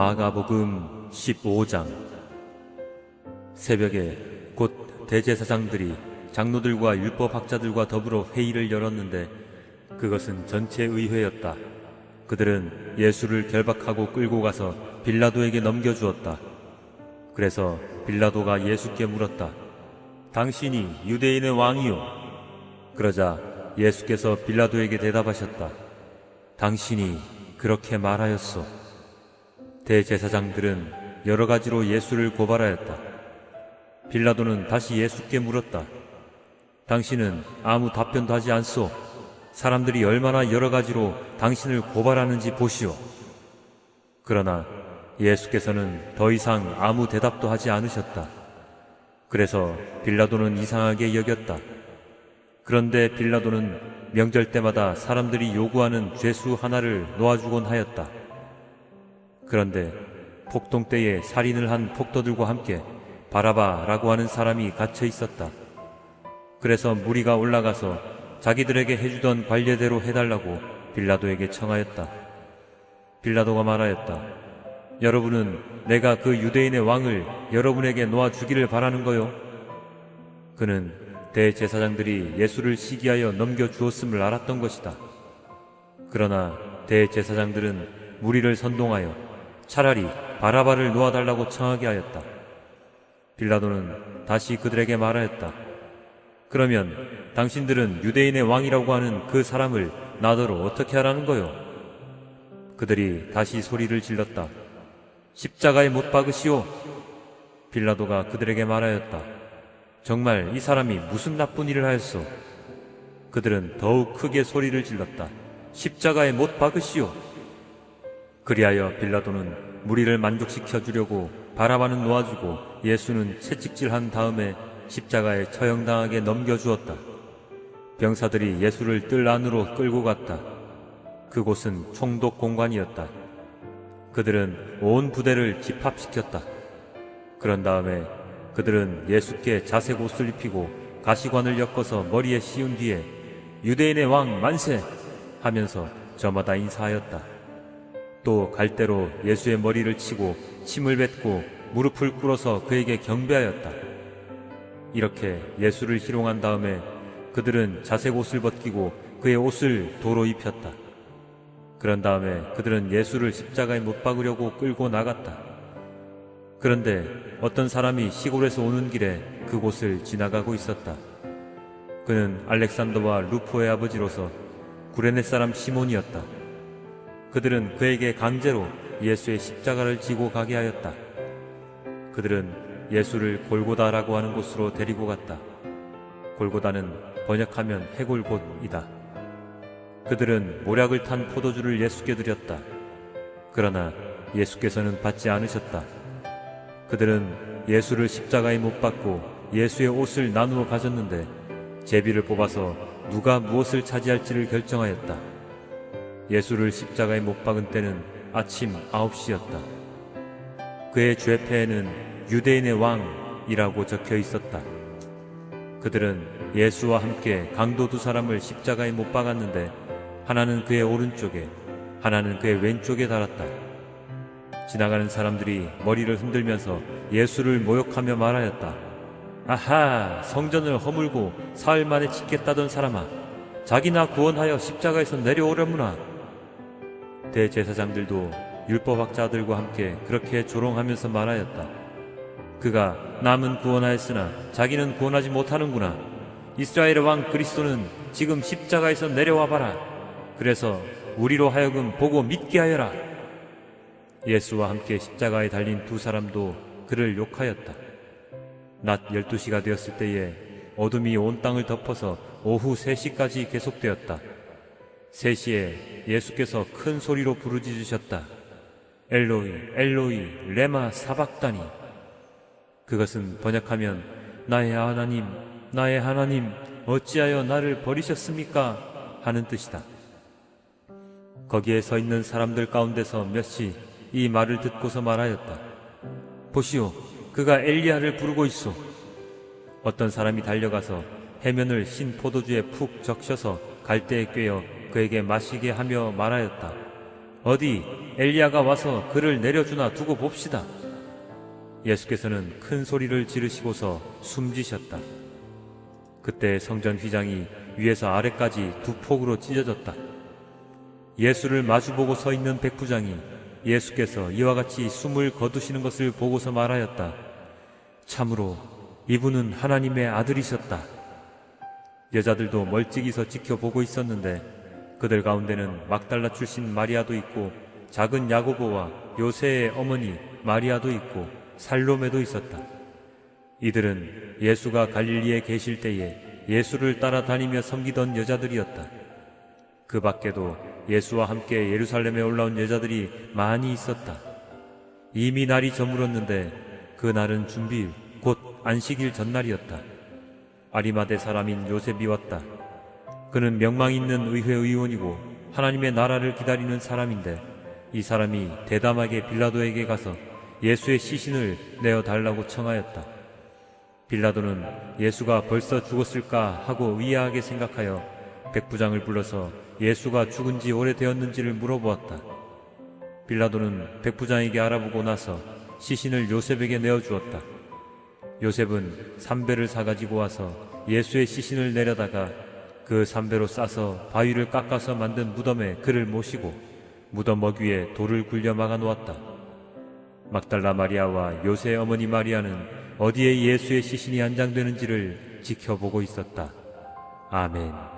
마가복음 15장. 새벽에 곧 대제사장들이 장로들과 율법학자들과 더불어 회의를 열었는데 그것은 전체 의회였다. 그들은 예수를 결박하고 끌고 가서 빌라도에게 넘겨주었다. 그래서 빌라도가 예수께 물었다. 당신이 유대인의 왕이요? 그러자 예수께서 빌라도에게 대답하셨다. 당신이 그렇게 말하였소. 대제사장들은 여러 가지로 예수를 고발하였다. 빌라도는 다시 예수께 물었다. 당신은 아무 답변도 하지 않소. 사람들이 얼마나 여러 가지로 당신을 고발하는지 보시오. 그러나 예수께서는 더 이상 아무 대답도 하지 않으셨다. 그래서 빌라도는 이상하게 여겼다. 그런데 빌라도는 명절 때마다 사람들이 요구하는 죄수 하나를 놓아주곤 하였다. 그런데 폭동 때에 살인을 한 폭도들과 함께 바라바라고 하는 사람이 갇혀 있었다. 그래서 무리가 올라가서 자기들에게 해주던 관례대로 해달라고 빌라도에게 청하였다. 빌라도가 말하였다. 여러분은 내가 그 유대인의 왕을 여러분에게 놓아주기를 바라는 거요? 그는 대제사장들이 예수를 시기하여 넘겨주었음을 알았던 것이다. 그러나 대제사장들은 무리를 선동하여 차라리 바라바를 놓아달라고 청하게 하였다. 빌라도는 다시 그들에게 말하였다. 그러면 당신들은 유대인의 왕이라고 하는 그 사람을 나더러 어떻게 하라는 거요? 그들이 다시 소리를 질렀다. 십자가에 못 박으시오. 빌라도가 그들에게 말하였다. 정말 이 사람이 무슨 나쁜 일을 하였소? 그들은 더욱 크게 소리를 질렀다. 십자가에 못 박으시오. 그리하여 빌라도는 무리를 만족시켜 주려고 바라바는 놓아주고 예수는 채찍질한 다음에 십자가에 처형당하게 넘겨주었다. 병사들이 예수를 뜰 안으로 끌고 갔다. 그곳은 총독 공관이었다. 그들은 온 부대를 집합시켰다. 그런 다음에 그들은 예수께 자색 옷을 입히고 가시관을 엮어서 머리에 씌운 뒤에 유대인의 왕 만세! 하면서 저마다 인사하였다. 또 갈대로 예수의 머리를 치고 침을 뱉고 무릎을 꿇어서 그에게 경배하였다. 이렇게 예수를 희롱한 다음에 그들은 자색 옷을 벗기고 그의 옷을 도로 입혔다. 그런 다음에 그들은 예수를 십자가에 못 박으려고 끌고 나갔다. 그런데 어떤 사람이 시골에서 오는 길에 그곳을 지나가고 있었다. 그는 알렉산더와 루포의 아버지로서 구레네 사람 시몬이었다. 그들은 그에게 강제로 예수의 십자가를 지고 가게 하였다. 그들은 예수를 골고다라고 하는 곳으로 데리고 갔다. 골고다는 번역하면 해골곳이다. 그들은 모략을 탄 포도주를 예수께 드렸다. 그러나 예수께서는 받지 않으셨다. 그들은 예수를 십자가에 못 박고 예수의 옷을 나누어 가졌는데 제비를 뽑아서 누가 무엇을 차지할지를 결정하였다. 예수를 십자가에 못 박은 때는 아침 9시였다. 그의 죄패에는 유대인의 왕이라고 적혀 있었다. 그들은 예수와 함께 강도 두 사람을 십자가에 못 박았는데 하나는 그의 오른쪽에 하나는 그의 왼쪽에 달았다. 지나가는 사람들이 머리를 흔들면서 예수를 모욕하며 말하였다. 아하, 성전을 허물고 사흘 만에 짓겠다던 사람아, 자기나 구원하여 십자가에서 내려오려무나. 대제사장들도 율법학자들과 함께 그렇게 조롱하면서 말하였다. 그가 남은 구원하였으나 자기는 구원하지 못하는구나. 이스라엘의 왕 그리스도는 지금 십자가에서 내려와 봐라. 그래서 우리로 하여금 보고 믿게 하여라. 예수와 함께 십자가에 달린 두 사람도 그를 욕하였다. 낮 12시가 되었을 때에 어둠이 온 땅을 덮어서 오후 3시까지 계속되었다. 3시에 예수께서 큰 소리로 부르짖으셨다. 엘로이 엘로이 레마 사박다니. 그것은 번역하면 나의 하나님 나의 하나님 어찌하여 나를 버리셨습니까? 하는 뜻이다. 거기에 서 있는 사람들 가운데서 몇이 이 말을 듣고서 말하였다. 보시오, 그가 엘리야를 부르고 있소. 어떤 사람이 달려가서 해면을 신 포도주에 푹 적셔서 갈대에 꿰어 그에게 마시게 하며 말하였다. 어디 엘리야가 와서 그를 내려주나 두고 봅시다. 예수께서는 큰 소리를 지르시고서 숨지셨다. 그때 성전 휘장이 위에서 아래까지 두 폭으로 찢어졌다. 예수를 마주보고 서 있는 백부장이 예수께서 이와 같이 숨을 거두시는 것을 보고서 말하였다. 참으로 이분은 하나님의 아들이셨다. 여자들도 멀찍이 서 지켜보고 있었는데 그들 가운데는 막달라 출신 마리아도 있고 작은 야고보와 요새의 어머니 마리아도 있고 살로메도 있었다. 이들은 예수가 갈릴리에 계실 때에 예수를 따라다니며 섬기던 여자들이었다. 그 밖에도 예수와 함께 예루살렘에 올라온 여자들이 많이 있었다. 이미 날이 저물었는데 그 날은 준비일 곧 안식일 전날이었다. 아리마대 사람인 요셉이 왔다. 그는 명망 있는 의회 의원이고 하나님의 나라를 기다리는 사람인데 이 사람이 대담하게 빌라도에게 가서 예수의 시신을 내어달라고 청하였다. 빌라도는 예수가 벌써 죽었을까 하고 의아하게 생각하여 백부장을 불러서 예수가 죽은 지 오래되었는지를 물어보았다. 빌라도는 백부장에게 알아보고 나서 시신을 요셉에게 내어주었다. 요셉은 삼배를 사가지고 와서 예수의 시신을 내려다가 그 삼배로 싸서 바위를 깎아서 만든 무덤에 그를 모시고 무덤 먹위에 돌을 굴려 막아 놓았다. 막달라 마리아와 요새의 어머니 마리아는 어디에 예수의 시신이 안장되는지를 지켜보고 있었다. 아멘.